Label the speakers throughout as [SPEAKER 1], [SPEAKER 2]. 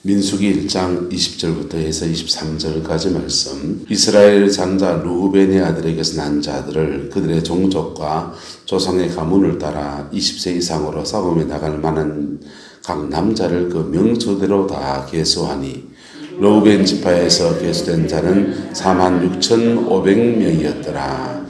[SPEAKER 1] 민수기 1장 20절부터 해서 23절까지 말씀. 이스라엘 장자 르우벤의 아들에게서 난 자들을 그들의 종족과 조상의 가문을 따라 20세 이상으로 싸움에 나갈 만한 각 남자를 그 명수대로 다 계수하니 르우벤 지파에서 계수된 자는 46,500명이었더라.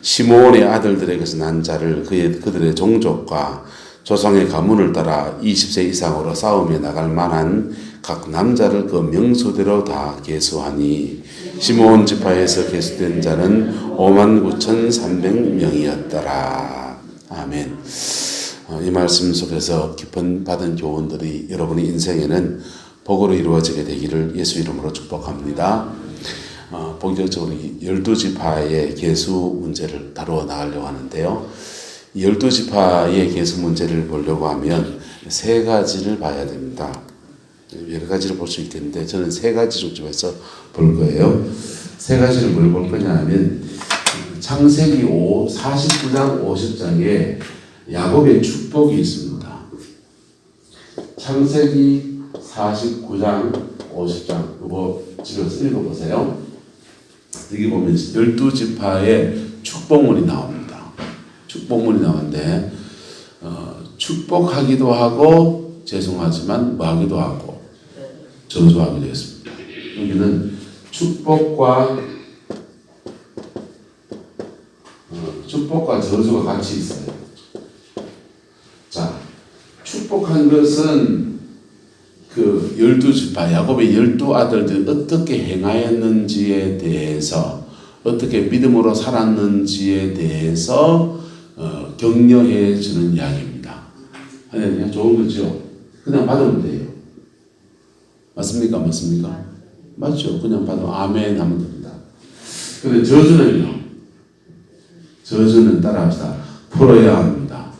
[SPEAKER 1] 시므온의 아들들에게서 난 자를 그들의 종족과 조상의 가문을 따라 20세 이상으로 싸움에 나갈 만한 각 남자를 그 명수대로 다 계수하니 시므온 지파에서 계수된 자는 59,300명이었더라. 아멘. 이 말씀 속에서 깊은 받은 교훈들이 여러분의 인생에는 복으로 이루어지게 되기를 예수 이름으로 축복합니다. 본격적으로 12지파의 계수 문제를 다루어 나가려고 하는데요. 12지파의 계수 문제를 보려고 하면 세 가지를 봐야 됩니다. 여러 가지를 볼 수 있겠는데 저는 세 가지 중심에서 볼 거예요. 세 가지를 뭘 볼 거냐 하면 창세기 49장 50장에 야곱의 축복이 있습니다. 창세기 49장 50장 이거 집에서 읽어보세요. 여기 보면 12지파의 축복문이 나옵니다. 축복문이 나오는데 축복하기도 하고 죄송하지만 뭐 하기도 하고 저주하기도 했습니다. 여기는 축복과 저주가 같이 있어요. 자, 축복한 것은 그 12지파 야곱의 12아들들이 어떻게 행하였는지에 대해서 어떻게 믿음으로 살았는지에 대해서 격려해 주는 이야기입니다. 그냥 좋은 거죠. 그냥 받으면 돼요. 맞습니까? 맞습니까? 맞죠. 그냥 받으면 아멘 하면 됩니다. 그런데 저주는요. 저주는 따라합시다. 풀어야 합니다.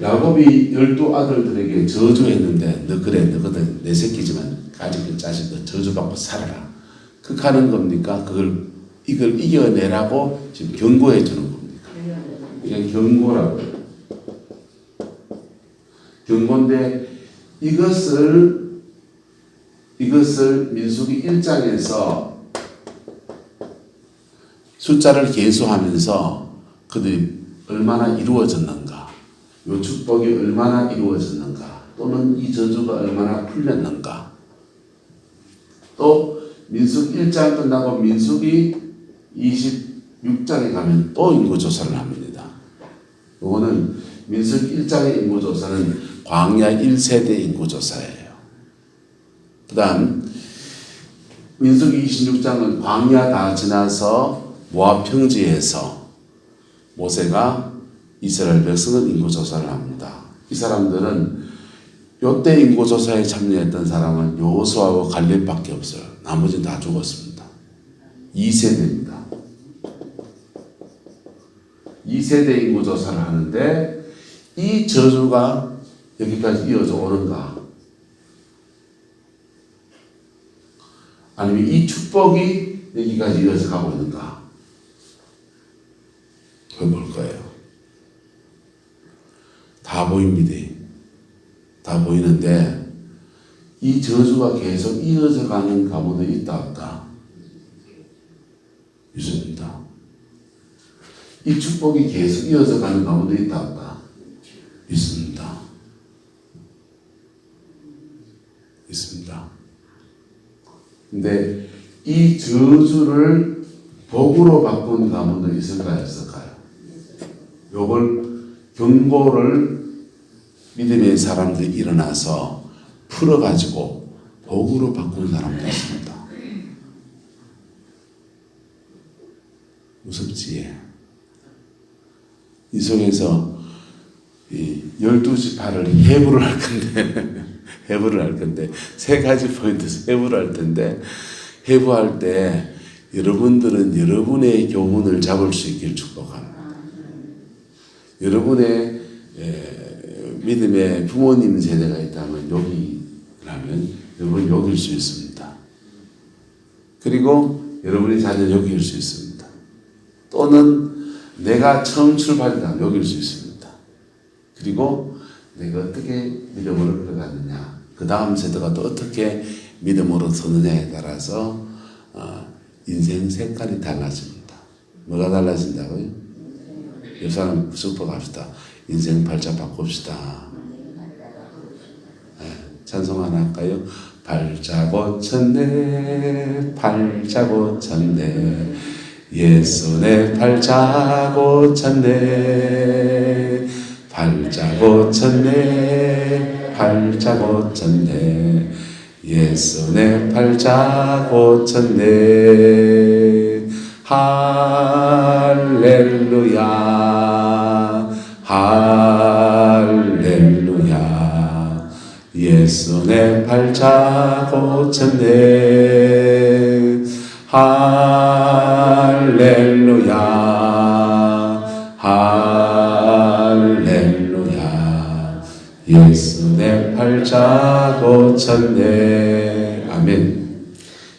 [SPEAKER 1] 야곱이 12아들들에게 저주했는데 너 그래 너거든 내 새끼지만 가진 자식 너 저주받고 살아라. 극하는 겁니까? 이걸 이겨내라고 지금 경고해 주는 겁니까? 이게 경고라고요. 경고인데 이것을 민수기 1장에서 숫자를 계수하면서 그들이 얼마나 이루어졌는가, 이 축복이 얼마나 이루어졌는가, 또는 이 저주가 얼마나 풀렸는가. 또 민수기 1장 끝나고 민수기 26장에 가면 또 인구조사를 합니다. 이거는 민수기 1장의 인구조사는 광야 1세대 인구조사예요. 그 다음 민수기 26장은 광야 다 지나서 모압 평지에서 모세가 이스라엘 백성을 인구조사를 합니다. 이 사람들은 요때 인구조사에 참여했던 사람은 여호수아와 갈렙밖에 없어요. 나머지는 다 죽었습니다. 2세대입니다. 2세대 인구조사를 하는데 이 저주가 여기까지 이어져 오는가? 아니면 이 축복이 여기까지 이어져 가고 있는가? 그걸 볼 거예요. 다 보입니다. 다 보이는데 이 저주가 계속 이어져 가는 가문도 있다 없다? 있습니다. 이 축복이 계속 이어져 가는 가문도 있다 없다? 있습니다. 있습니다. 근데 이 저주를 복으로 바꾼 가문도 있을까요? 없을까요? 요걸 경고를 믿음의 사람들이 일어나서 풀어가지고 복으로 바꾸는 사람도 있습니다. 무섭지? 이 속에서 이 12지파를 해부를 할 건데 세 가지 포인트에서 해부를 할 텐데 해부할 때 여러분들은 여러분의 교훈을 잡을 수 있길 축복합니다. 여러분의 믿음의 부모님 세대가 있다면 여기라면 여러분 여길 수 있습니다. 그리고 여러분의 자녀는 여길 수 있습니다. 또는 내가 처음 출발이다 여길 수 있습니다. 그리고 내가 어떻게 믿음으로 흘러가느냐 그 다음 세대가 또 어떻게 믿음으로 서느냐에 따라서 인생 색깔이 달라집니다. 뭐가 달라진다고요? 옆 사람 슈퍼 갑시다. 인생 팔자 바꿉시다. 네, 찬송 하나 할까요? 팔자 고쳤네, 팔자 고쳤네, 예수 내 팔자 고쳤네, 팔자 고쳤네, 팔자 고쳤네, 예수 내 팔자 고쳤네. 할렐루야, 할렐루야, 예수 내 팔자 고쳤네. 할렐루야, 할렐루야, 예수 내 팔자 고쳤네. 아멘.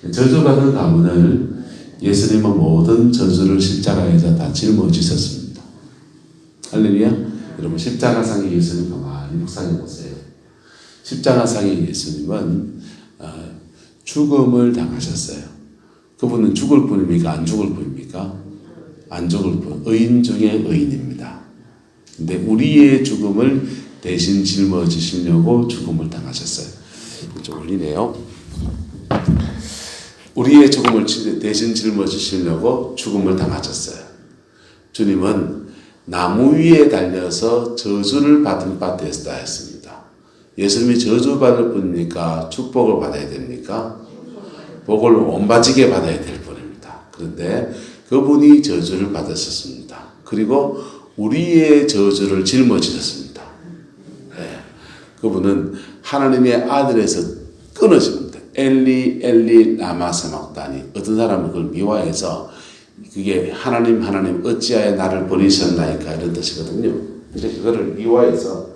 [SPEAKER 1] 저주받은 가문을 예수님은 모든 저주를 십자가에서 다 짊어지셨습니다. 할렐루야. 여러분 십자가상의 예수님 가만히 묵상해 보세요. 십자가상의 예수님은 죽음을 당하셨어요. 그분은 죽을 뿐입니까? 안 죽을 뿐입니까? 안 죽을 뿐. 의인 중에 의인입니다. 근데 우리의 죽음을 대신 짊어지시려고 죽음을 당하셨어요. 좀 올리네요. 우리의 죽음을 대신 짊어지시려고 죽음을 당하셨어요. 주님은 나무 위에 달려서 저주를 받은 바 되었다 했습니다. 예수님이 저주받을 뿐입니까? 축복을 받아야 됩니까? 복을 온바지게 받아야 될 뿐입니다. 그런데 그분이 저주를 받으셨습니다. 그리고 우리의 저주를 짊어지셨습니다. 네. 그분은 하나님의 아들에서 끊어집니다. 엘리 엘리 라마 사막다니. 어떤 사람은 그걸 미화해서 그게 하나님 어찌하여 나를 버리셨나이까 이런 뜻이거든요. 근데 그거를 미화해서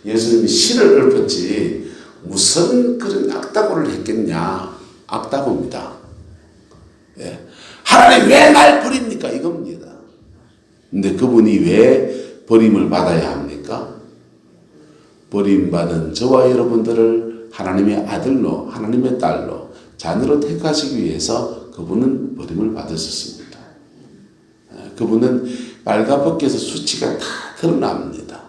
[SPEAKER 1] 예수님이 씨를 읊었지 무슨 그런 악다고를 했겠냐. 악다고입니다. 예. 하나님 왜 날 버립니까? 이겁니다. 근데 그분이 왜 버림을 받아야 합니까? 버림받은 저와 여러분들을 하나님의 아들로, 하나님의 딸로, 자녀로 택하시기 위해서 그분은 버림을 받으셨습니다. 그분은 빨갛게서 수치가 다 드러납니다.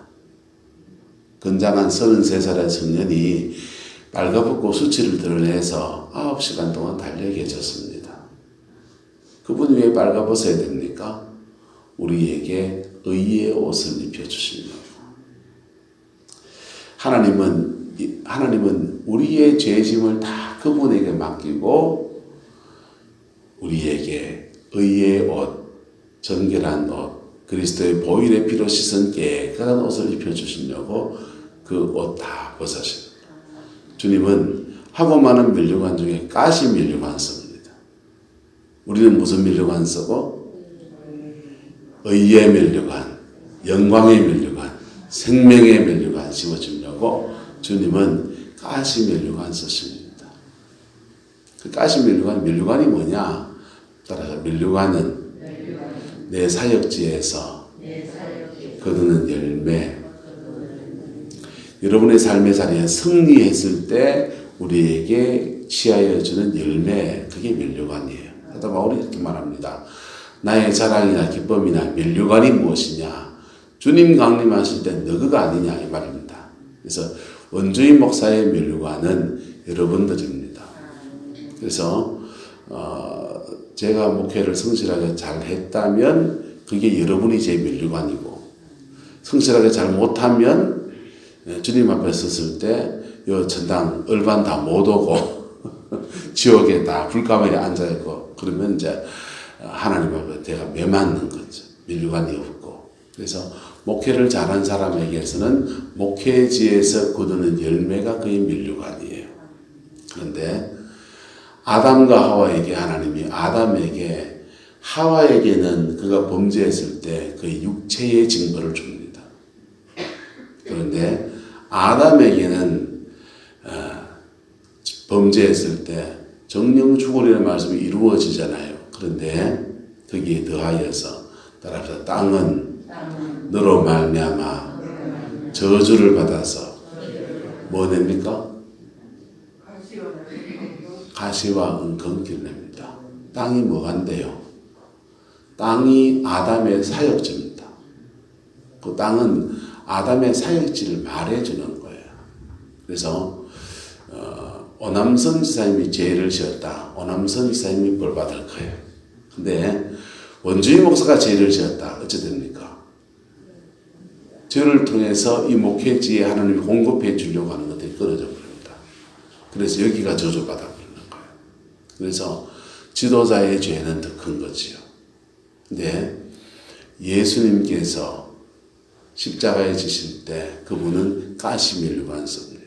[SPEAKER 1] 건장한 33살의 청년이 빨갛고 수치를 드러내서 9시간 동안 달려 계셨습니다. 그분이 왜 빨가벗어야 됩니까? 우리에게 의의 옷을 입혀주시려고. 하나님은 우리의 죄짐을 다 그분에게 맡기고 우리에게 의의 옷, 정결한 옷, 그리스도의 보혈의 피로 씻은 깨끗한 옷을 입혀주시려고 그 옷 다 벗으십니다. 주님은 하고 많은 면류관 중에 가시 면류관 씁니다. 우리는 무슨 면류관 쓰고? 의의 면류관, 영광의 면류관, 생명의 면류관 씌워주려고 주님은 가시 면류관 쓰십니다. 그 가시 면류관이 뭐냐? 따라서 면류관은 내 사역지에서 거두는 열매. 여러분의 삶의 자리에 승리했을 때 우리에게 취하여 주는 열매, 그게 면류관이에요. 사도 바울이 이렇게 말합니다. 나의 자랑이나 기쁨이나 면류관이 무엇이냐? 주님 강림하실 때 너그가 아니냐 이 말입니다. 그래서 원주인 목사의 면류관은 여러분들입니다. 그래서 제가 목회를 성실하게 잘 했다면 그게 여러분이 제 면류관이고, 성실하게 잘 못하면 주님 앞에 섰을 때 요 천당 얼반 다 못 오고 지옥에 다 불가마에 앉아있고 그러면 이제 하나님 앞에 내가 매맞는 거죠. 면류관이 없고. 그래서 목회를 잘한 사람에게서는 목회지에서 거두는 열매가 그의 면류관이에요. 그런데 아담과 하와에게 하나님이 아담에게 하와에게는 그가 범죄했을 때 그 육체의 징벌을 줍니다. 그런데 아담에게는 범죄했을 때 정령 죽으리라는 말씀이 이루어지잖아요. 그런데 거기에 더하여서 따라서 땅은 너로 말미암아 저주를 받아서 뭐 냅니까? 가시와 은근기를 냅니다. 땅이 뭐간데요? 땅이 아담의 사역지입니다. 그 땅은 아담의 사역지를 말해주는 거예요. 그래서 오남선 지사님이 죄를 지었다. 오남선 지사님이 벌 받을 거예요. 근데 원주희 목사가 죄를 지었다. 어찌 됩니까? 죄를 통해서 이 목회지에 하나님이 공급해 주려고 하는 것들이 끊어져 버립니다. 그래서 여기가 저주받아 버리는 거예요. 그래서 지도자의 죄는 더 큰 거지요. 근데 예수님께서 십자가에 지실 때 그분은 가시미를 받습니다.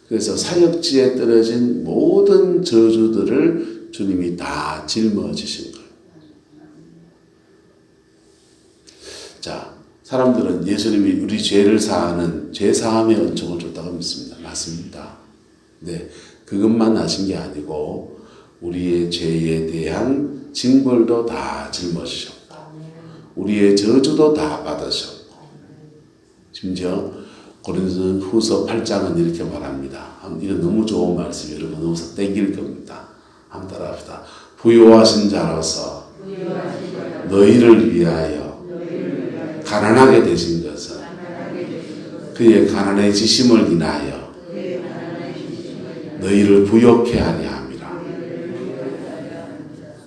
[SPEAKER 1] 그래서 사역지에 떨어진 모든 저주들을 주님이 다 짊어지신 거예요. 자, 사람들은 예수님이 우리 죄를 사하는 죄사함의 은총을 줬다고 믿습니다. 맞습니다. 네, 그것만 하신 게 아니고 우리의 죄에 대한 징벌도 다 짊어지셨고 우리의 저주도 다 받으셨고 심지어 고린도전 후서 8장은 이렇게 말합니다. 이건 너무 좋은 말씀 여러분 너무 땡길 겁니다. 한번 따라합시다. 부요하신 자로서 너희를 위하여 가난하게 되신 것은 그의 가난해지심을 인하여 너희를 부욕해 하려 함이라.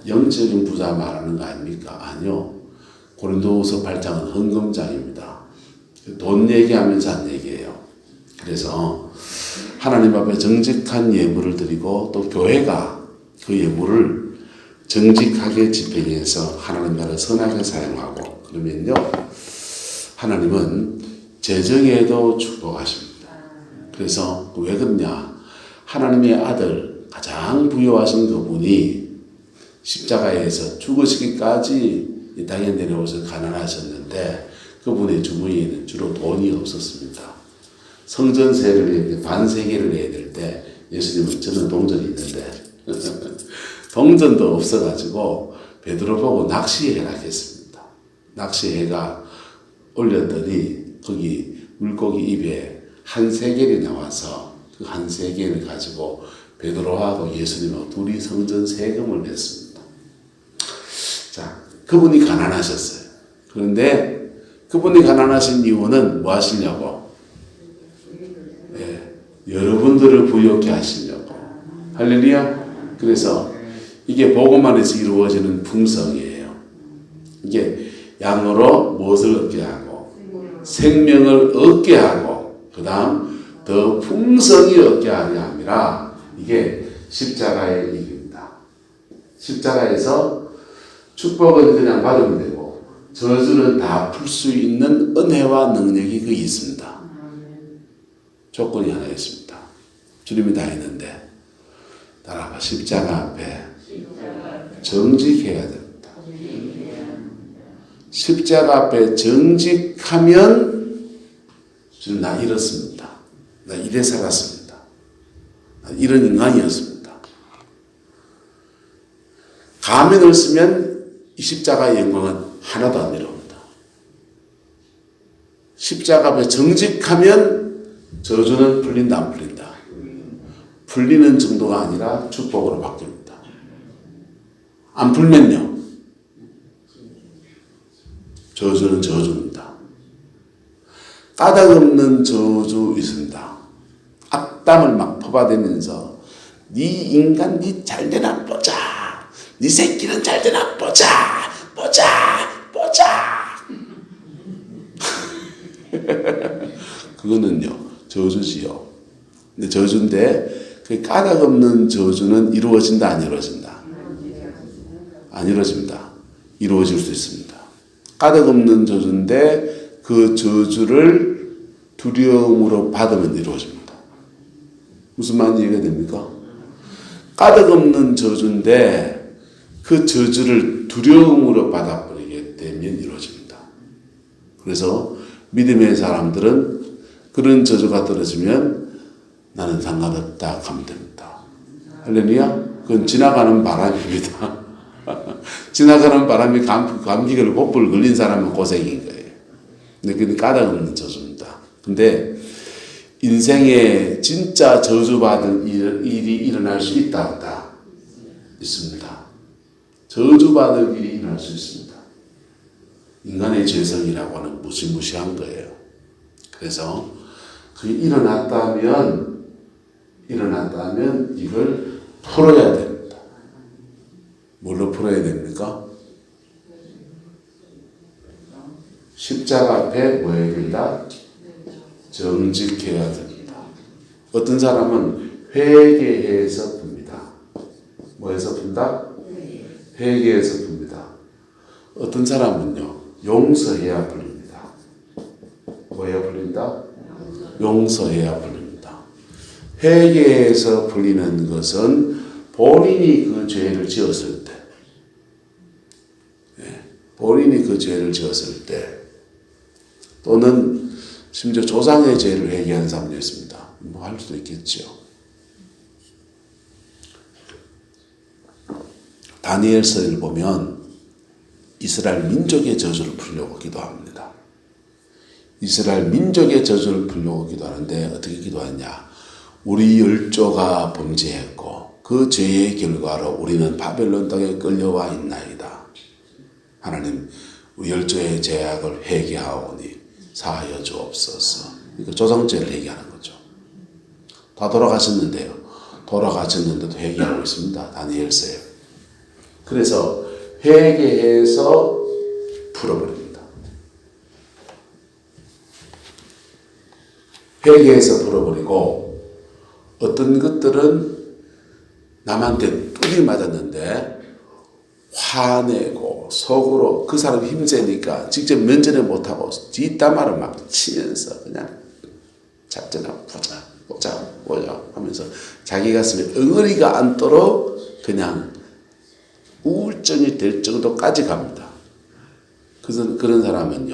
[SPEAKER 1] 영적인 부자 말하는 거 아닙니까? 아니요. 고린도후서 8장은 헌금장입니다. 돈 얘기하면서 한 얘기예요. 그래서 하나님 앞에 정직한 예물을 드리고 또 교회가 그 예물을 정직하게 집행해서 하나님 나라를 선하게 사용하고 그러면요 하나님은 재정에도 축복하십니다. 그래서 왜 그러냐? 하나님의 아들 가장 부유하신 그분이 십자가에서 죽으시기까지 이 땅에 내려오셔서 가난하셨는데 그분의 주머니에는 주로 돈이 없었습니다. 성전세를 반세계를 내야 될 때 예수님은 저는 동전이 있는데 동전도 없어가지고 베드로 보고 낚시해라 했습니다. 낚시해가 올렸더니 거기 물고기 입에 한 세겔이 나와서 그 한 세겔을 가지고 베드로하고 예수님하고 둘이 성전 세금을 냈습니다. 자, 그분이 가난하셨어요. 그런데 그분이 가난하신 이유는 뭐 하시냐고? 네, 여러분들을 부욕해 하시려고. 할렐루야. 그래서 이게 복음 안에서 이루어지는 풍성이에요. 이게 양으로 무엇을 얻게 하고 생명을 얻게 하고 그 다음 더 풍성히 얻게 하려 함이라. 이게 십자가의 일입니다. 십자가에서 축복은 그냥 받으면 되고 저주는 다 풀 수 있는 은혜와 능력이 거기 있습니다. 조건이 하나 있습니다. 주님이 다 했는데 따라봐. 십자가 앞에 정직해야 됩니다. 십자가 앞에 정직하면 주님 나 이렇습니다. 나 이래 살았습니다. 나 이런 인간이었습니다. 가면을 쓰면 이 십자가의 영광은 하나도 안 내려옵니다. 십자가 앞에 정직하면 저주는 풀린다 안 풀린다. 풀리는 정도가 아니라 축복으로 바뀝니다. 안 풀면요 저주는 저주입니다. 까닭없는 저주 있습니다. 악담을 막 퍼바대면서 네 인간 네 잘되나 보자. 네 새끼는 잘되나 보자. 그거는요 저주지요. 근데 저주인데 그 까닭없는 저주는 이루어진다 안 이루어진다? 안 이루어집니다. 이루어질 수 있습니다. 까닭없는 저주인데 그 저주를 두려움으로 받으면 이루어집니다. 무슨 말인지 이해가 됩니까? 까닭없는 저주인데 그 저주를 두려움으로 받아버리게 되면 이루어집니다. 그래서 믿음의 사람들은 그런 저주가 떨어지면 나는 상관없다 하면 됩니다. 할렐루야? 그건 지나가는 바람입니다. 지나가는 바람이 감기를 복부를 걸린 사람은 고생인 거예요. 근데 그건 까닭없는 저주입니다. 근데 인생에 진짜 저주받은 일이 일어날 수 있다 없다? 있습니다. 저주받을 일이 일어날 수 있습니다. 인간의 죄성이라고 하는 무시무시한 거예요. 그래서 그게 일어났다면 이걸 풀어야 됩니다. 뭘로 풀어야 됩니까? 십자가 앞에 뭐 해야 된다? 정직해야 됩니다. 어떤 사람은 회개해서 풉니다. 뭐해서 푼다? 회개해서 풉니다. 어떤 사람은요, 용서해야 풀립니다. 뭐해야 풀린다? 용서해야 풀립니다. 회개해서 풀리는 것은 본인이 그 죄를 지었을 때, 본인이 그 죄를 지었을 때, 또는 심지어 조상의 죄를 회개하는 사람도 있습니다. 뭐 할 수도 있겠죠. 다니엘서를 보면 이스라엘 민족의 저주를 풀려고 기도합니다. 이스라엘 민족의 저주를 풀려고 기도하는데 어떻게 기도하냐? 우리 열조가 범죄했고 그 죄의 결과로 우리는 바벨론 땅에 끌려와 있나이다. 하나님, 우리 열조의 죄악을 회개하오니 사하여 주옵소서. 그러니까 조상죄를 얘기하는 거죠. 다 돌아가셨는데요. 돌아가셨는데도 회개하고 있습니다. 다니엘서에. 그래서 회개해서 풀어버립니다. 회개해서 풀어버리고 어떤 것들은 남한테 뚜리 맞았는데 화내고 속으로 그 사람 힘세니까 직접 면전에 못하고 뒷담화를 막 치면서 그냥 잡잖아 보자 하면서 자기 가슴에 응어리가 앉도록 그냥 우울증이 될 정도까지 갑니다. 그런 사람은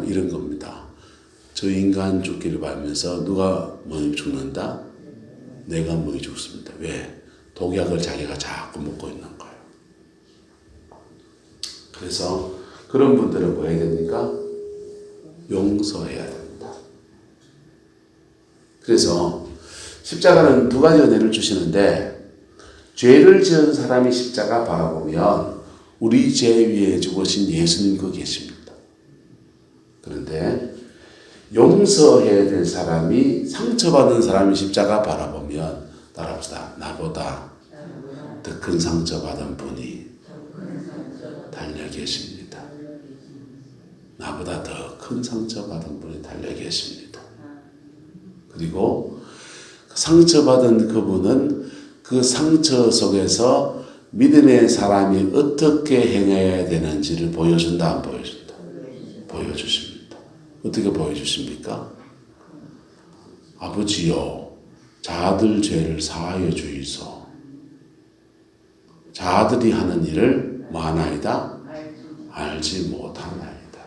[SPEAKER 1] 이런 겁니다. 저 인간 죽기를 바라면서 누가 먼저 죽는다? 내가 먼저 죽습니다. 왜? 독약을 자기가 자꾸 먹고 있는 거예요. 그래서 그런 분들은 뭐 해야 됩니까? 용서해야 됩니다. 그래서 십자가는 두 가지 은혜를 주시는데 죄를 지은 사람이 십자가 바라보면 우리 죄 위에 죽으신 예수님 그 계십니다. 그런데 용서해야 될 사람이 상처받은 사람이 십자가 바라보면 따라합시다. 나보다 더 큰 상처받은 분이 달려 계십니다. 나보다 더 큰 상처받은 분이 달려 계십니다. 그리고 상처받은 그분은 그 상처 속에서 믿음의 사람이 어떻게 행해야 되는지를 보여준다, 안 보여준다? 보여주십니다. 어떻게 보여주십니까? 아버지여, 자들 죄를 사하여 주이소. 자들이 하는 일을 뭐하나이다? 알지 못하나이다.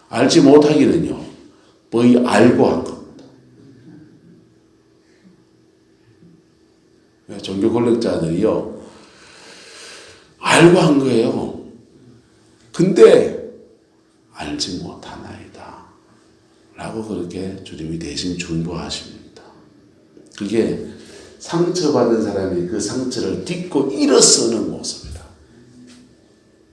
[SPEAKER 1] 알지 못하기는요, 거의 알고 한 겁니다. 종교 권력자들이요, 알고 한 거예요. 근데 알지 못하나이다 라고 그렇게 주님이 대신 중보하십니다. 그게 상처받은 사람이 그 상처를 딛고 일어서는 모습이다.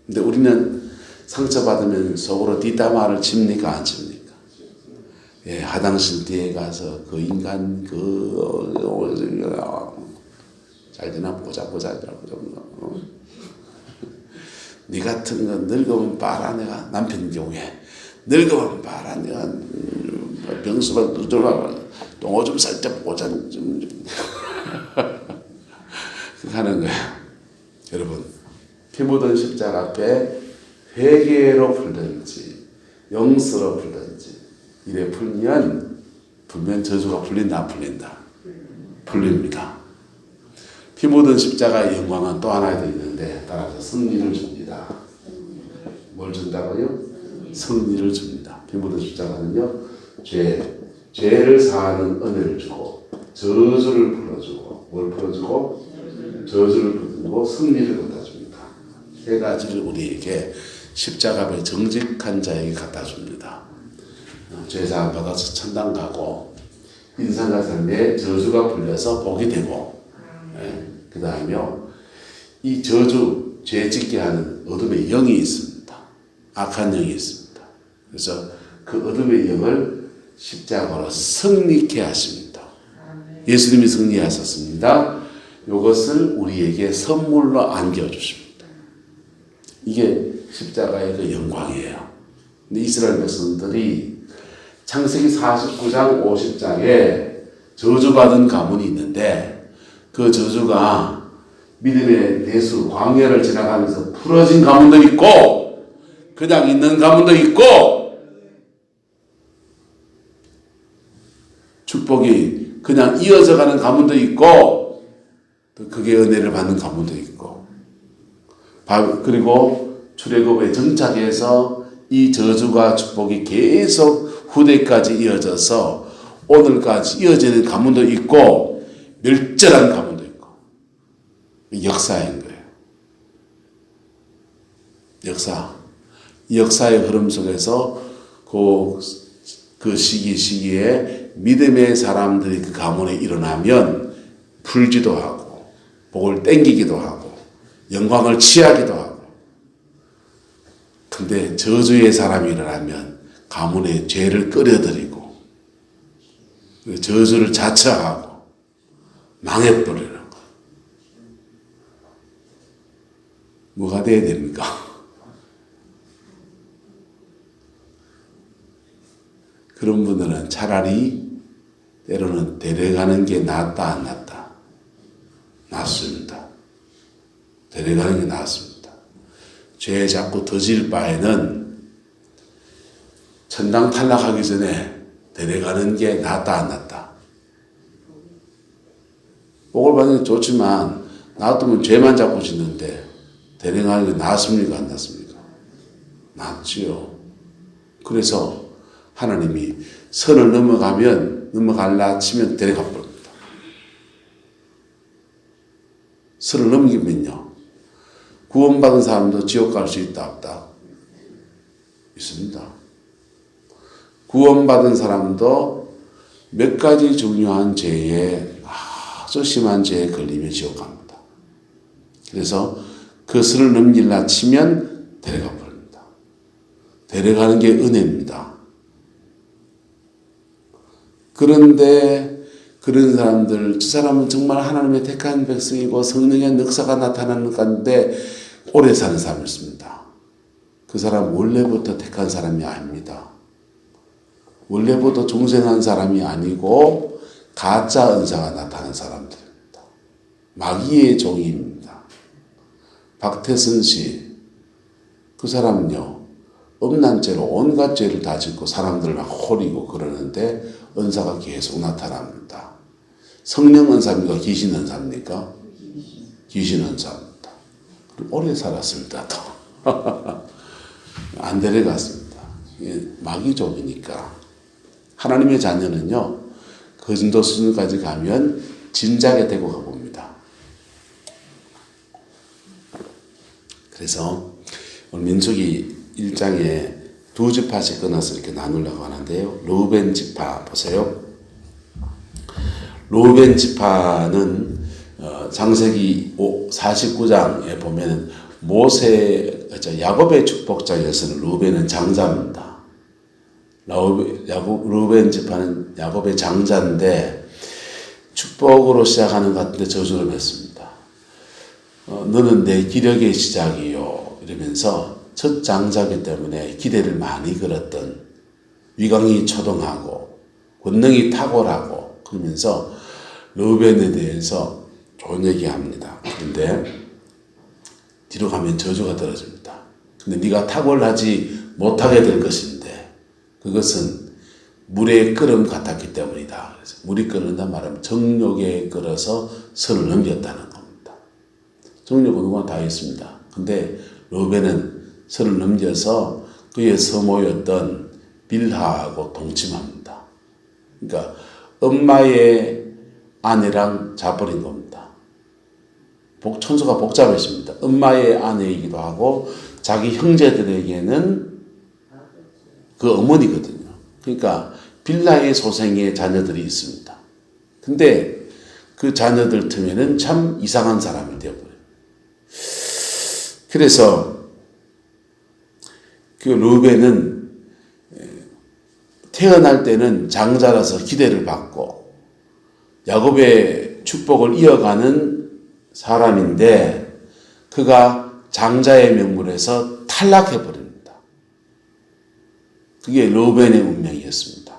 [SPEAKER 1] 근데 우리는 상처받으면 속으로 뒷담화를 칩니까, 안 칩니까? 예, 화장실 뒤에 가서 그 인간 잘 되나 보자. 네 같은 건 늙으면 봐라. 내가 남편 경우에 늙으면 봐라. 내가 병수가 들어가 똥오 좀 살짝 보자 좀 하는 거야. 여러분, 피 묻은 십자가 앞에 회개로 풀든지 용서로 풀든지 이래 풀면 저주가 풀린다, 안 풀린다? 풀립니다. 피 묻은 십자가의 영광은 또 하나 더 있는데 따라서 승리를 줍니다. 뭘 준다고요? 승리를 줍니다. 피 묻은 십자가는요, 죄를 사하는 은혜를 주고 저주를 풀어주고 뭘 풀어주고? 저주를 풀어주고 승리를 갖다 줍니다. 세 가지를 우리에게 십자가 앞에 정직한 자에게 갖다 줍니다. 죄사함 받아서 천당 가고 인생과 삶에 저주가 풀려서 복이 되고 그 다음에요 이 저주 죄 짓게 하는 어둠의 영이 있습니다. 악한 영이 있습니다. 그래서 그 어둠의 영을 십자가로 승리케 하십니다. 예수님이 승리하셨습니다. 이것을 우리에게 선물로 안겨주십니다. 이게 십자가의 그 영광이에요. 근데 이스라엘 백성들이 창세기 49장 50장에 저주받은 가문이 있는데 그 저주가 믿음의 대수 광야를 지나가면서 풀어진 가문도 있고 그냥 있는 가문도 있고 축복이 그냥 이어져 가는 가문도 있고 또 그게 은혜를 받는 가문도 있고 그리고 출애굽의 정착에서 이 저주가 축복이 계속 후대까지 이어져서 오늘까지 이어지는 가문도 있고 멸절한 가문도 있고 역사인 거예요. 역사의 흐름 속에서 그 시기에 믿음의 사람들이 그 가문에 일어나면 풀지도 하고 복을 땡기기도 하고 영광을 취하기도 하고 근데 저주의 사람이 일어나면 가문에 죄를 끌어들이고 저주를 자처하고 망해버리는 거예요. 뭐가 돼야 됩니까? 그런 분들은 차라리 때로는 데려가는 게 낫다 안 낫다? 낫습니다. 데려가는 게 낫습니다. 죄에 자꾸 더질 바에는 천당 탈락하기 전에 데려가는 게 낫다 안 낫다? 복을 받는 게 좋지만 놔두면 죄만 자꾸 짓는데 데려가는 게 낫습니까 안 낫습니까? 낫지요. 그래서 하나님이 선을 넘어갈라 치면 데려가 버립니다. 선을 넘기면요. 구원받은 사람도 지옥 갈 수 있다 없다? 있습니다. 구원받은 사람도 몇 가지 중요한 죄에 아주 심한 죄에 걸리면 지옥 갑니다. 그래서 그 선을 넘길라 치면 데려가 버립니다. 데려가는 게 은혜입니다. 그런데 그런 사람들, 저 사람은 정말 하나님의 택한 백성이고 성령의 역사가 나타나는 가운데 오래 사는 사람이었습니다. 그 사람 원래부터 택한 사람이 아닙니다. 원래부터 중생한 사람이 아니고 가짜 은사가 나타난 사람들입니다. 마귀의 종입니다. 박태선 씨, 그 사람은요, 음란 죄로 온갖 죄를 다 짓고 사람들을 막 호리고 그러는데 은사가 계속 나타납니다. 성령 은사입니까? 귀신 은사입니까? 귀신 은사입니다. 오래 살았습니다. 또. 안 데려갔습니다. 마귀족이니까. 하나님의 자녀는요, 그 정도 수준까지 가면 진작에 되고 가봅니다. 그래서 오늘 민수기 1장에 두 지파씩 끊어서 이렇게 나누려고 하는데요. 르우벤 지파 보세요. 르우벤 지파는 창세기 49장에 보면 야곱의 축복장에서는 르우벤은 장자입니다. 르우벤 지파는 야곱의 장자인데 축복으로 시작하는 것 같은데 저주를 맺습니다. 너는 내 기력의 시작이요 이러면서 첫 장자이기 때문에 기대를 많이 걸었던 위강이 초동하고 권능이 탁월하고 그러면서 르우벤에 대해서 좋은 얘기합니다. 그런데 뒤로 가면 저주가 떨어집니다. 근데 네가 탁월하지 못하게 될 것인데 그것은 물에 끓음 같았기 때문이다. 그래서 물이 끓는단 말은 정욕에 끓어서 선을 넘겼다는 겁니다. 정욕은 누구나 다 있습니다. 근데 르우벤은 선을 넘겨서 그의 서모였던 빌하하고 동침합니다. 그러니까 엄마의 아내랑 자버린 겁니다. 천수가 복잡해집니다. 엄마의 아내이기도 하고 자기 형제들에게는 그 어머니거든요. 그러니까 빌라의 소생의 자녀들이 있습니다. 근데 그 자녀들 틈에는 참 이상한 사람이 되어버려요. 그래서 그 르우벤은 태어날 때는 장자라서 기대를 받고 야곱의 축복을 이어가는 사람인데 그가 장자의 명분에서 탈락해버립니다. 그게 르우벤의 운명이었습니다.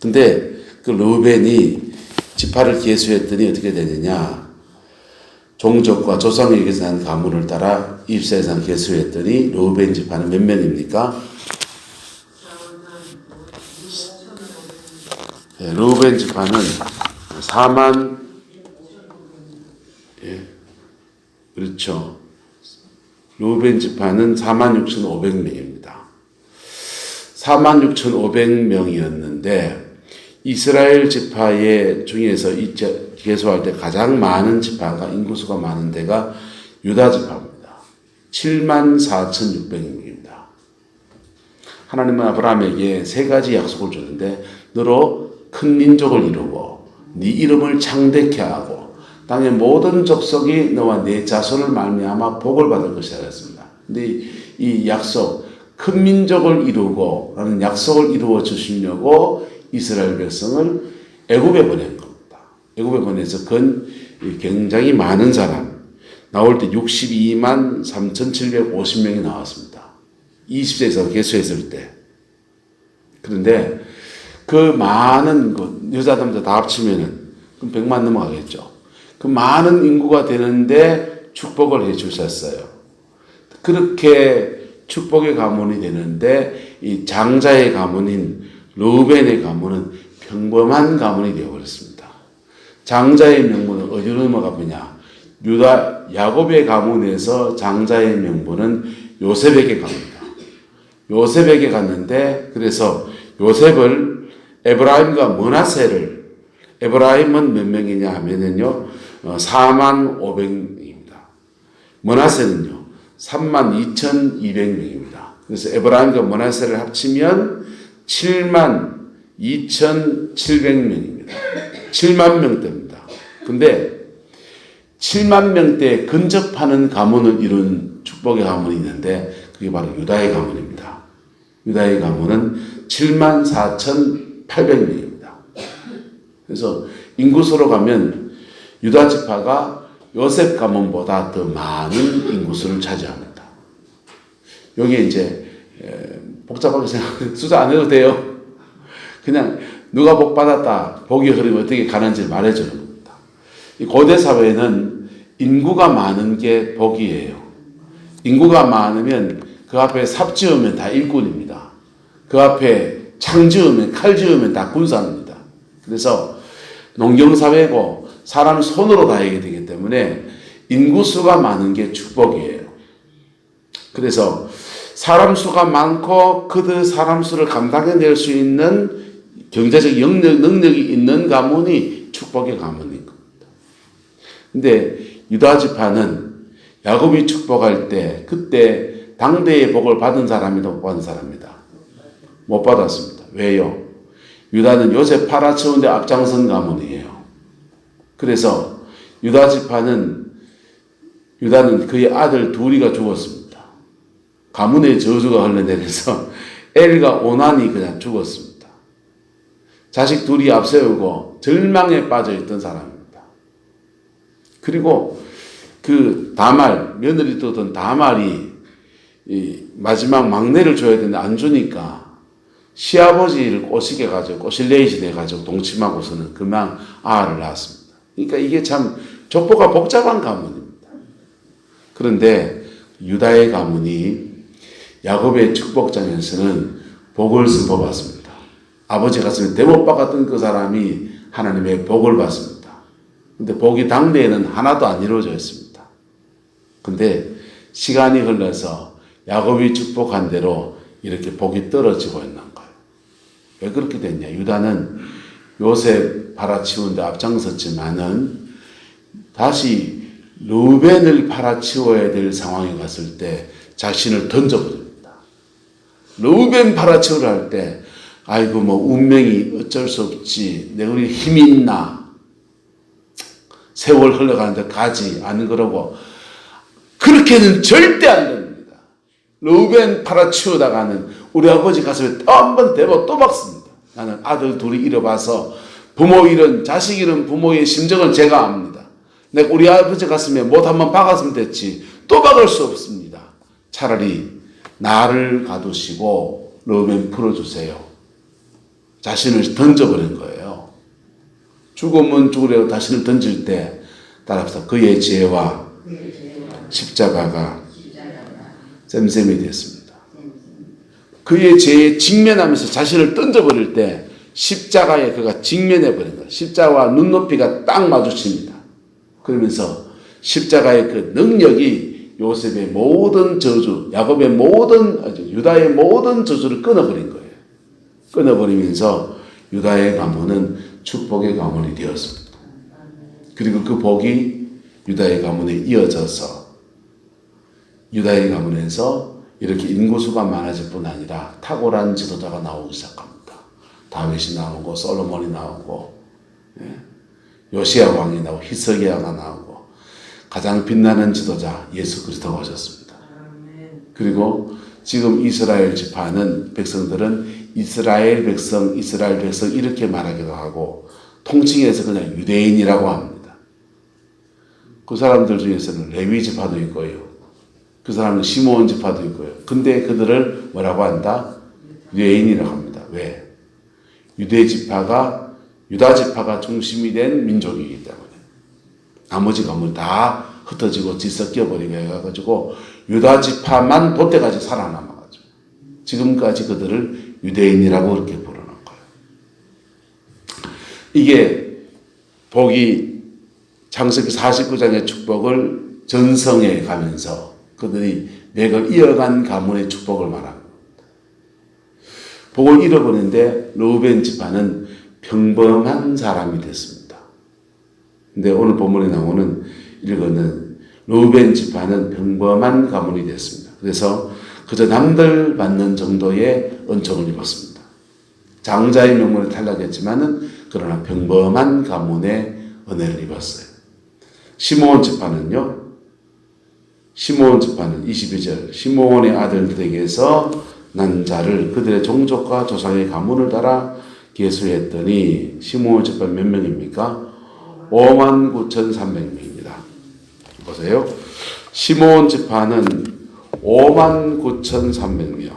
[SPEAKER 1] 근데 그 르우벤이 지파를 계수했더니 어떻게 되느냐. 종족과 조상에게서 난 가문을 따라 입사해서 계수했더니 르우벤 지파는 몇 명입니까? 네, 르우벤 지파는 4만, 예, 그렇죠. 르우벤 지파는 46,500명입니다. 46,500명이었는데 이스라엘 지파의 중에서 계수할 때 가장 많은 지파가 인구수가 많은 데가 유다 지파입니다. 74,600명입니다. 하나님은 아브라함에게 세 가지 약속을 줬는데 너로 큰 민족을 이루고 네 이름을 창대케 하고 땅의 모든 족속이 너와 네 자손을 말미암아 복을 받을 것이라 했습니다. 근데 이 약속, 큰 민족을 이루고 라는 약속을 이루어 주시려고 이스라엘 백성을 애굽에 보낸 겁니다. 애굽에 보내서 굉장히 많은 사람, 나올 때 62만 3,750명이 나왔습니다. 20세에서 계수했을 때. 그런데 그 많은 여자 남자 다 합치면은 그럼 100만 넘어가겠죠. 그 많은 인구가 되는데 축복을 해 주셨어요. 그렇게 축복의 가문이 되는데 이 장자의 가문인 르우벤의 가문은 평범한 가문이 되어버렸습니다. 장자의 명분은 어디로 넘어가 보냐. 야곱의 가문에서 장자의 명분은 요셉에게 갑니다. 요셉에게 갔는데 그래서 요셉을 에브라임과 머나세를 에브라임은 몇 명이냐 하면은요 45,000명입니다. 머나세는요 32,200명입니다. 그래서 에브라임과 머나세를 합치면 72,700명입니다. 7만 명대입니다. 근데 7만 명대에 근접하는 가문을 이룬 축복의 가문이 있는데 그게 바로 유다의 가문입니다. 유다의 가문은 74,800명입니다. 그래서 인구수로 가면 유다 지파가 요셉 가문보다 더 많은 인구수를 차지합니다. 여기에 이제 복잡하게 숫자 안 해도 돼요. 그냥 누가 복 받았다, 복이 흐르면 어떻게 가는지 말해주는 겁니다. 이 고대 사회는 인구가 많은 게 복이에요. 인구가 많으면 그 앞에 삽 지으면 다 일꾼입니다. 그 앞에 창 지으면 칼 지으면 다 군사입니다. 그래서 농경사회고 사람 손으로 다 하게 되기 때문에 인구수가 많은 게 축복이에요. 그래서 사람 수가 많고 그 사람 수를 감당해낼 수 있는 경제적 능력이 있는 가문이 축복의 가문인 겁니다. 근데 유다 지파는 야곱이 축복할 때 그때 당대의 복을 받은 사람이다 못 받은 사람이다? 못 받았습니다. 왜요? 유다는 요셉 팔아치우는데 앞장선 가문이에요. 그래서 유다는 그의 아들 둘이가 죽었습니다. 가문의 저주가 흘러내려서 엘과 오난이 그냥 죽었습니다. 자식 둘이 앞세우고 절망에 빠져있던 사람입니다. 그리고 그 다말, 며느리 두던 다말이 마지막 막내를 줘야 되는데 안 주니까 시아버지를 꼬실레이시 돼가지고 동침하고서는 그만 아를 낳았습니다. 그러니까 이게 참 족보가 복잡한 가문입니다. 그런데 유다의 가문이 야곱의 축복장에서는 복을 선포받습니다. 아버지 가슴에 대못 박았던 그 사람이 하나님의 복을 받습니다. 근데 복이 당대에는 하나도 안 이루어져 있습니다. 근데 시간이 흘러서 야곱이 축복한 대로 이렇게 복이 떨어지고 있는 거예요. 왜 그렇게 됐냐? 유다는 요셉 팔아치우는데 앞장섰지만은 다시 르우벤을 팔아치워야 될 상황에 갔을 때 자신을 던져버립니다. 르우벤 팔아치우려 할 때 아이고 뭐 운명이 어쩔 수 없지, 내 우리 힘이 있나, 세월 흘러가는데 가지 않은 거라고, 그렇게는 절대 안 됩니다. 르우벤 팔아치우다가는 우리 아버지 가슴에 또 한 번 대고 또 박습니다. 나는 아들 둘이 잃어봐서 부모 잃은, 자식 잃은 부모의 심정을 제가 압니다. 내가 우리 아버지 가슴에 못 한 번 박았으면 됐지 또 박을 수 없습니다. 차라리 나를 가두시고 르우벤 풀어주세요. 자신을 던져버린 거예요. 죽으면 죽으려고 자신을 던질 때 따라서 그의 죄와 십자가가 쌤쌤이 됐습니다. 그의 죄에 직면하면서 자신을 던져버릴 때 십자가에 그가 직면해버린 거예요. 십자가와 눈높이가 딱 마주칩니다. 그러면서 십자가의 그 능력이 요셉의 모든 저주, 야곱의 모든, 유다의 모든 저주를 끊어버린 거예요. 끊어버리면서 유다의 가문은 축복의 가문이 되었습니다. 그리고 그 복이 유다의 가문에 이어져서 유다의 가문에서 이렇게 인구수가 많아질 뿐 아니라 탁월한 지도자가 나오기 시작합니다. 다윗이 나오고 솔로몬이 나오고 요시야 왕이 나오고 히스기야가 나오고 가장 빛나는 지도자 예수 그리스도가 오셨습니다. 그리고 지금 이스라엘 지파는 백성들은 이스라엘 백성 이렇게 말하기도 하고 통칭해서 그냥 유대인이라고 합니다. 그 사람들 중에서는 레위 지파도 있고요. 그 사람은 시므온 지파도 있고요. 근데 그들을 뭐라고 한다? 유대인이라고 합니다. 왜? 유다 지파가 중심이 된 민족이기 때문에 나머지 가문 다 흩어지고 뒤섞여 버리게 해가지고 유다 지파만 도태까지 살아남아가지고 지금까지 그들을 유대인이라고 그렇게 부르는 거예요. 이게 복이 창세기 49장의 축복을 전성해 가면서 그들이 맥을 이어간 가문의 축복을 말합니다. 복을 잃어버리는데 르우벤 지파는 평범한 사람이 됐습니다. 근데 오늘 본문에 나오는 읽어는 르우벤 지파는 평범한 가문이 됐습니다. 그래서 그저 남들 받는 정도의 은총을 입었습니다. 장자의 명문에 탈락했지만은 그러나 평범한 가문의 은혜를 입었어요. 시므온 지파는요. 시므온 지파는 22절 시므온의 아들들에게서 난 자를 그들의 종족과 조상의 가문을 따라 계수했더니 시므온 지파 몇 명입니까? 59,300명입니다. 보세요. 시므온 지파는 59,300명.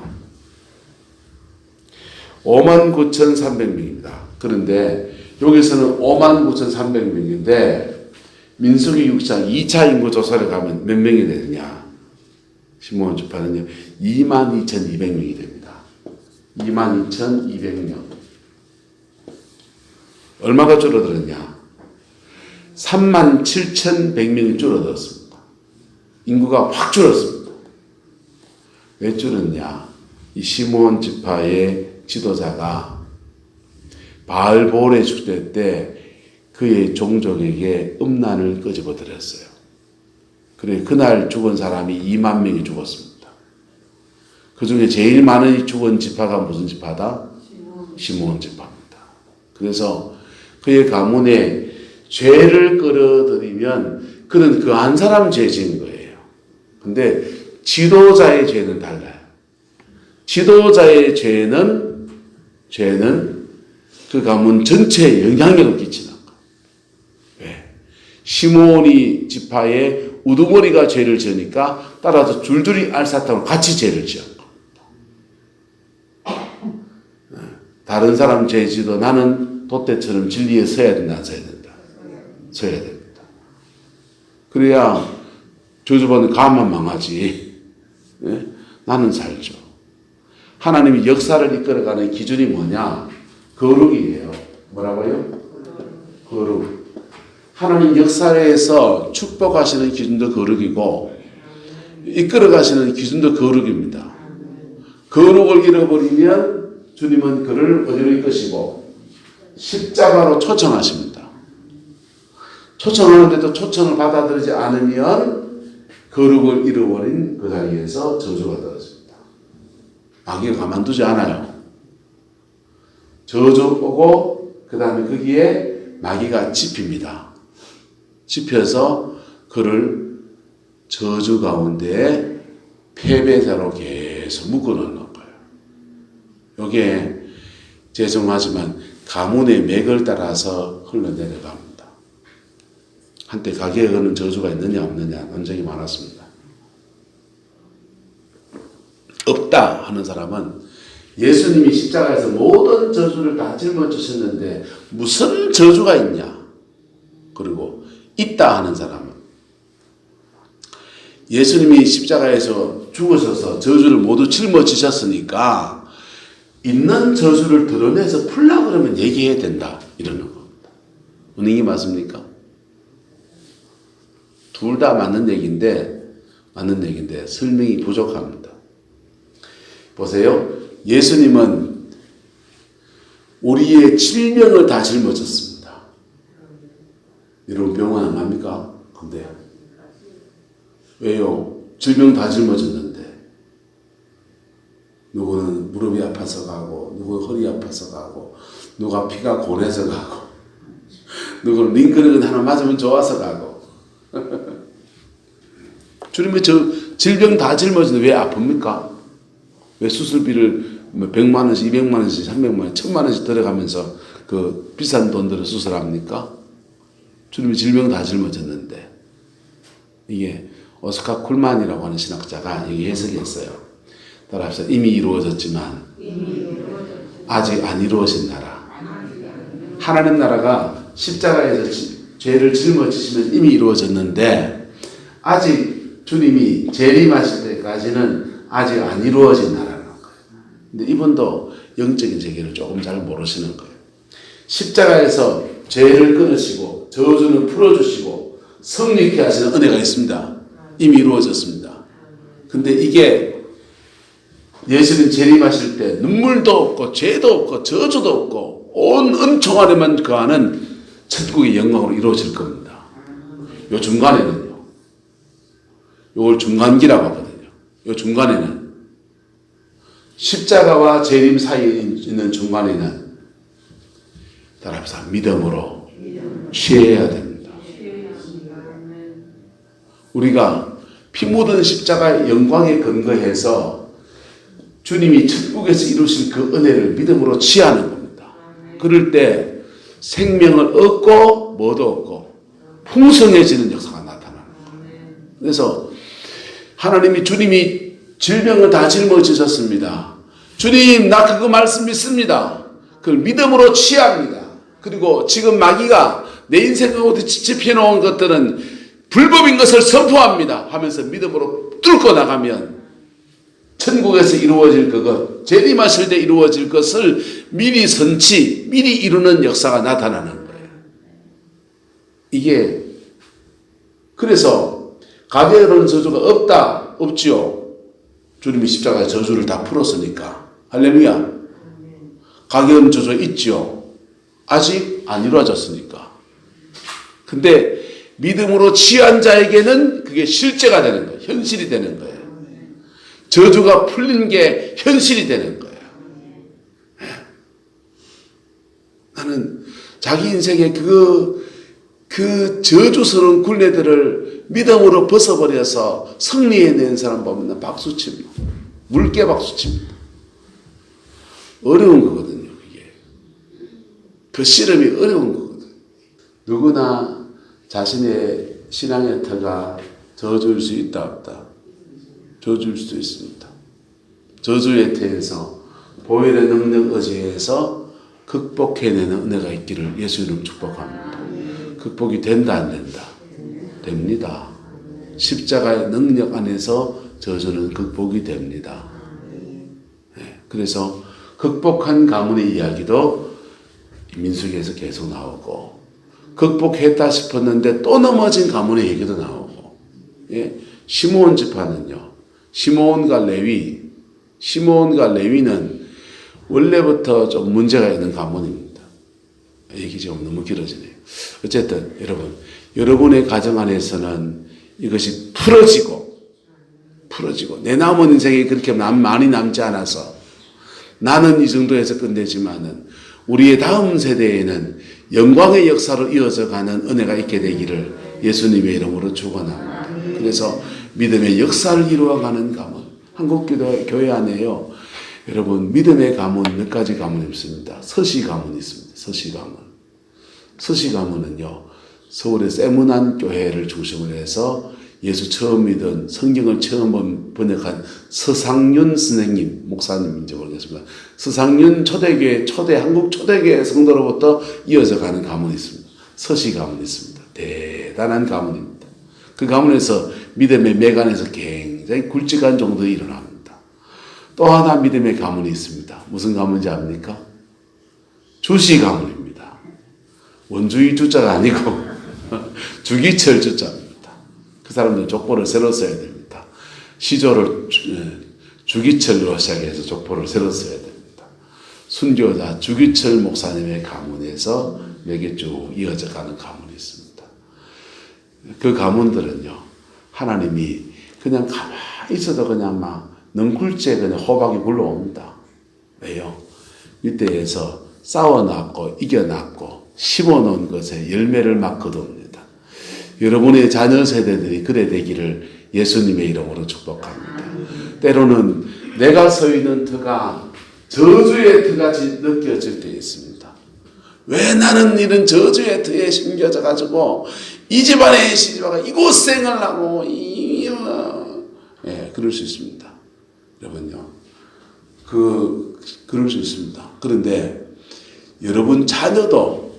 [SPEAKER 1] 59,300명입니다. 그런데 여기서는 59,300명인데 민수기 6장 2차 인구 조사를 가면 몇 명이 되느냐? 시므온 지파는요 22,200명이 됩니다. 22,200명. 얼마가 줄어들었냐? 37,100명이 줄어들었습니다. 인구가 확 줄었습니다. 왜 줄었냐? 이 시므온 지파의 지도자가 바알볼의 축제 때 그의 종족에게 음란을 끄집어 드렸어요. 그래 그날 죽은 사람이 2만 명이 죽었습니다. 그 중에 제일 많이 죽은 지파가 무슨 지파다? 시므온 지파입니다. 그래서 그의 가문에 죄를 끌어들이면 그는 그 한 사람 죄 지은 거예요. 근데 지도자의 죄는 달라요. 지도자의 죄는 그 가문 전체에 영향력을 끼치는 거예요. 왜? 시므온이 지파에 우두머리가 죄를 지으니까 따라서 줄줄이 알사탕으로 같이 죄를 지은 겁니다. 다른 사람 죄 지도 나는 돛대처럼 진리에 서야 된다, 안 서야 된다? 서야 됩니다. 그래야 저주받는 가만 망하지. 네? 나는 살죠. 하나님이 역사를 이끌어가는 기준이 뭐냐? 거룩이에요. 뭐라고요? 거룩. 하나님 역사에서 축복하시는 기준도 거룩이고 이끌어가시는 기준도 거룩입니다. 거룩을 잃어버리면 주님은 그를 어디로 이끄시고 십자가로 초청하십니다. 초청하는데도 초청을 받아들이지 않으면 거룩을 잃어버린 그 자리에서 저주가 떨어집니다. 마귀가 가만두지 않아요. 저주 오고 그 다음에 거기에 마귀가 짚힙니다. 짚혀서 그를 저주 가운데 패배자로 계속 묶어놓는 거예요. 이게 죄송하지만 가문의 맥을 따라서 흘러내려갑니다. 한때 가게에 거는 저주가 있느냐 없느냐 논쟁이 많았습니다. 없다 하는 사람은 예수님이 십자가에서 모든 저주를 다 짊어지셨는데 무슨 저주가 있냐? 그리고 있다 하는 사람은 예수님이 십자가에서 죽으셔서 저주를 모두 짊어지셨으니까 있는 저주를 드러내서 풀라 그러면 얘기해야 된다 이러는 겁니다. 은행이 맞습니까? 둘 다 맞는 얘기인데 설명이 부족합니다. 보세요. 예수님은 우리의 질병을 다 짊어졌습니다. 여러분 병원 안 갑니까? 근데 왜요? 질병 다 짊어졌는데 누구는 무릎이 아파서 가고 누구는 허리 아파서 가고 누가 피가 고래서 가고 누구는 링크를 하나 맞으면 좋아서 가고 주님이 저 질병 다 짊어지는데 왜 아픕니까? 왜 수술비를 100만 원씩 200만 원씩 300만 원 1000만 원씩 들어가면서 그 비싼 돈 들여 수술합니까? 주님이 질병 다 짊어졌는데 이게 오스카 쿨만이라고 하는 신학자가 여기 해석했어요. 따라서 이미 이루어졌지만 아직 안 이루어진 나라. 하나님 나라가 십자가에서 죄를 짊어지시면 이미 이루어졌는데 아직 주님이 재림하실 때까지는 아직 안 이루어진 나라라는 거예요. 근데 이분도 영적인 세계를 조금 잘 모르시는 거예요. 십자가에서 죄를 끊으시고 저주는 풀어주시고 성립케 하시는 은혜가 있습니다. 이미 이루어졌습니다. 근데 이게 예수님 재림하실 때 눈물도 없고 죄도 없고 저주도 없고 온 은총 안에만 거하는 천국의 영광으로 이루어질 겁니다. 요 중간에는요. 요걸 중간기라고 하거든요. 요 중간에는 십자가와 재림 사이에 있는 중간에는 따라서 믿음으로 취해야 됩니다. 우리가 피 묻은 십자가의 영광에 근거해서 주님이 천국에서 이루실 그 은혜를 믿음으로 취하는 겁니다. 그럴 때 생명을 얻고 뭐도 얻고 풍성해지는 역사가 나타나는 거예요. 그래서 하나님이 주님이 질병을 다 짊어지셨습니다. 주님 나 그거 말씀 믿습니다. 그걸 믿음으로 취합니다. 그리고 지금 마귀가 내 인생하고 집혀놓은 것들은 불법인 것을 선포합니다 하면서 믿음으로 뚫고 나가면 천국에서 이루어질 그것, 재림하실 때 이루어질 것을 미리 선치, 미리 이루는 역사가 나타나는 거예요. 이게 그래서 가게에 오는 저주가 없다, 없지요. 주님이 십자가에 저주를 다 풀었으니까. 할렐루야. 가게에 오는 저주가 있지요. 아직 안 이루어졌으니까. 근데 믿음으로 취한 자에게는 그게 실제가 되는 거예요. 현실이 되는 거예요. 저주가 풀린 게 현실이 되는 거예요. 나는 자기 인생의 그 저주스러운 굴레들을 믿음으로 벗어버려서 승리해낸 사람 보면 박수칩니다. 물개 박수칩니다. 어려운 거거든요. 그게. 그 씨름이 어려운 거거든요. 누구나 자신의 신앙의 터가 저주일 수 있다 없다. 저주일 수도 있습니다. 저주의 터에서 보혈의 능력 의지해서 극복해내는 은혜가 있기를 예수 이름 축복합니다. 극복이 된다 안 된다? 됩니다. 십자가의 능력 안에서 저주는 극복이 됩니다. 네, 그래서 극복한 가문의 이야기도 민수기에서 계속 나오고 극복했다 싶었는데 또 넘어진 가문의 얘기도 나오고 예, 시므온 지파는요. 시므온과 레위는 원래부터 좀 문제가 있는 가문입니다. 얘기 좀 너무 길어지네요. 어쨌든 여러분의 가정 안에서는 이것이 풀어지고 내 남은 인생이 그렇게 많이 남지 않아서 나는 이 정도에서 끝내지만은 우리의 다음 세대에는 영광의 역사로 이어져 가는 은혜가 있게 되기를 예수님의 이름으로 축원합니다. 그래서 믿음의 역사를 이루어가는 가문. 한국교회 안에요. 여러분 믿음의 가문 몇 가지 가문이 있습니다. 서시 가문이 있습니다. 서시 가문. 서시 가문은요. 서울의 세문안 교회를 중심으로 해서 예수 처음 믿은 성경을 처음 번역한 서상윤 선생님 목사님인지 모르겠습니다. 서상윤 초대교회 한국 초대교회 성도로부터 이어져 가는 가문이 있습니다. 서시 가문이 있습니다. 대단한 가문입니다. 그 가문에서 믿음의 매간에서 굉장히 굵직한 정도 일어납니다. 또 하나 믿음의 가문이 있습니다. 무슨 가문인지 압니까? 주시 가문입니다. 원주의 주자가 아니고 주기철 주자입니다. 그 사람들은 족보를 새로 써야 됩니다. 시조를 주기철로 시작해서 족보를 새로 써야 됩니다. 순교자 주기철 목사님의 가문에서 몇개 쭉 이어져 가는 가문이 있습니다. 그 가문들은요, 하나님이 그냥 가만히 있어도 그냥 막 넝굴째 그냥 호박이 굴러옵니다. 왜요? 이때에서 싸워놨고 이겨놨고 심어놓은 것에 열매를 막 거둡니다. 여러분의 자녀 세대들이 그래 되기를 예수님의 이름으로 축복합니다. 때로는 내가 서 있는 터가 저주의 터같이 느껴질 때 있습니다. 왜 나는 이런 저주의 터에 심겨져 가지고 이 집안의 시집아가 이곳 생활하고 그럴 수 있습니다. 여러분요. 그럴 수 있습니다. 그런데 여러분 자녀도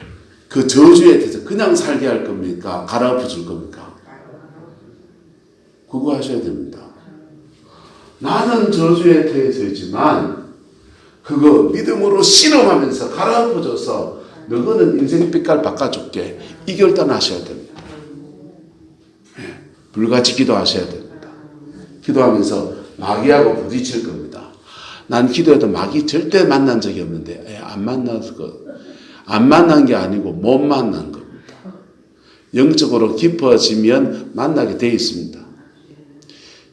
[SPEAKER 1] 그 저주에 대해서 그냥 살게 할 겁니까? 갈아엎어 줄 겁니까? 그거 하셔야 됩니다. 나는 저주의 터에 서 있지만 그거 믿음으로 실험하면서 갈아엎어 줘서 너는 인생 빛깔 바꿔줄게. 이 결단하셔야 됩니다. 불같이 기도하셔야 됩니다. 기도하면서 마귀하고 부딪힐 겁니다. 난 기도해도 마귀 절대 만난 적이 없는데 안 만난 게 아니고 못 만난 겁니다. 영적으로 깊어지면 만나게 돼 있습니다.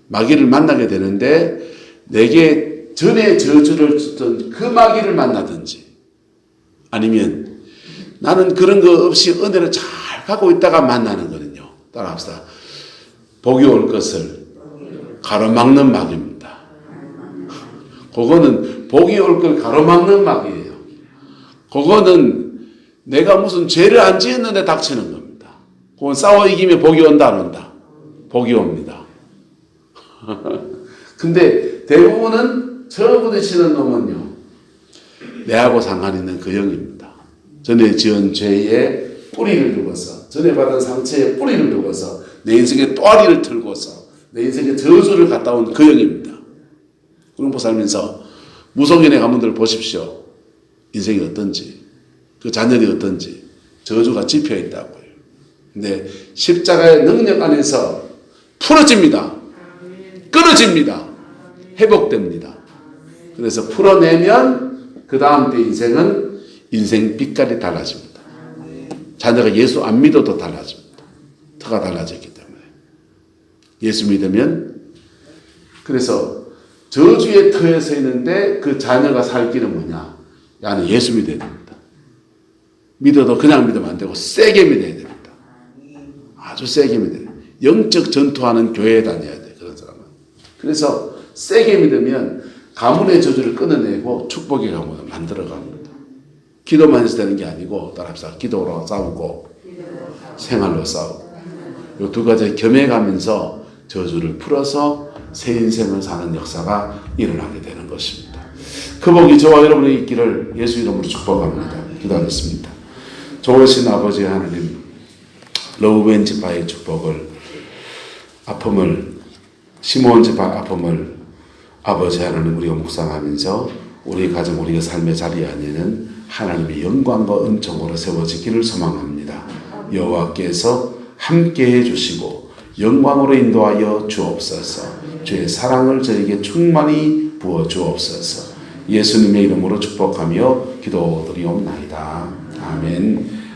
[SPEAKER 1] 마귀를 만나게 되는데 내게 전에 저주를 줬던 그 마귀를 만나든지 아니면 나는 그런 거 없이 은혜를 잘 갖고 있다가 만나는 거는요. 따라합시다. 복이 올 것을 가로막는 마귀입니다. 그거는 복이 올 걸 가로막는 마귀예요. 그거는 내가 무슨 죄를 안 지었는데 닥치는 겁니다. 그건 싸워 이기면 복이 온다 안 온다? 복이 옵니다. 근데 대부분은 처음 부딪히는 놈은요. 내하고 상관 있는 그 영입니다. 전에 지은 죄에 뿌리를 두고서 전에 받은 상처에 뿌리를 두고서 내 인생에 또아리를 틀고서 내 인생에 저주를 갖다 온 그 영입니다. 그런 거 살면서 무속인의 가문들 보십시오. 인생이 어떤지 그 자녀이 어떤지 저주가 집혀 있다고요. 근데 십자가의 능력 안에서 풀어집니다. 끊어집니다. 회복됩니다. 그래서 풀어내면 그 다음 때 인생은 인생 빛깔이 달라집니다. 자녀가 예수 안 믿어도 달라집니다. 터가 달라졌기 때문에. 예수 믿으면 그래서 저주의 터에 서 있는데 그 자녀가 살 길은 뭐냐? 나는 예수 믿어야 됩니다. 믿어도 그냥 믿으면 안 되고 세게 믿어야 됩니다. 아주 세게 믿어야 돼요. 영적 전투하는 교회에 다녀야 돼. 그런 사람은. 그래서 세게 믿으면 가문의 저주를 끊어내고 축복의 가문을 만들어갑니다. 기도만 해서 되는 게 아니고 따라합시다. 기도로 싸우고 생활로 싸우고 이 두 가지 겸해가면서 저주를 풀어서 새 인생을 사는 역사가 일어나게 되는 것입니다. 그 복이 저와 여러분의 있기를 예수 이름으로 축복합니다. 기도하겠습니다. 좋으신 아버지 하나님, 러브벤 지파의 축복을, 아픔을, 시몬 지파 아픔을 아버지 하나님 우리가 묵상하면서 우리 가정, 우리의 삶의 자리 안에는 하나님의 영광과 은총으로 세워지기를 소망합니다. 여호와께서 함께해 주시고 영광으로 인도하여 주옵소서. 주의 사랑을 저에게 충만히 부어 주옵소서. 예수님의 이름으로 축복하며 기도드리옵나이다. 아멘.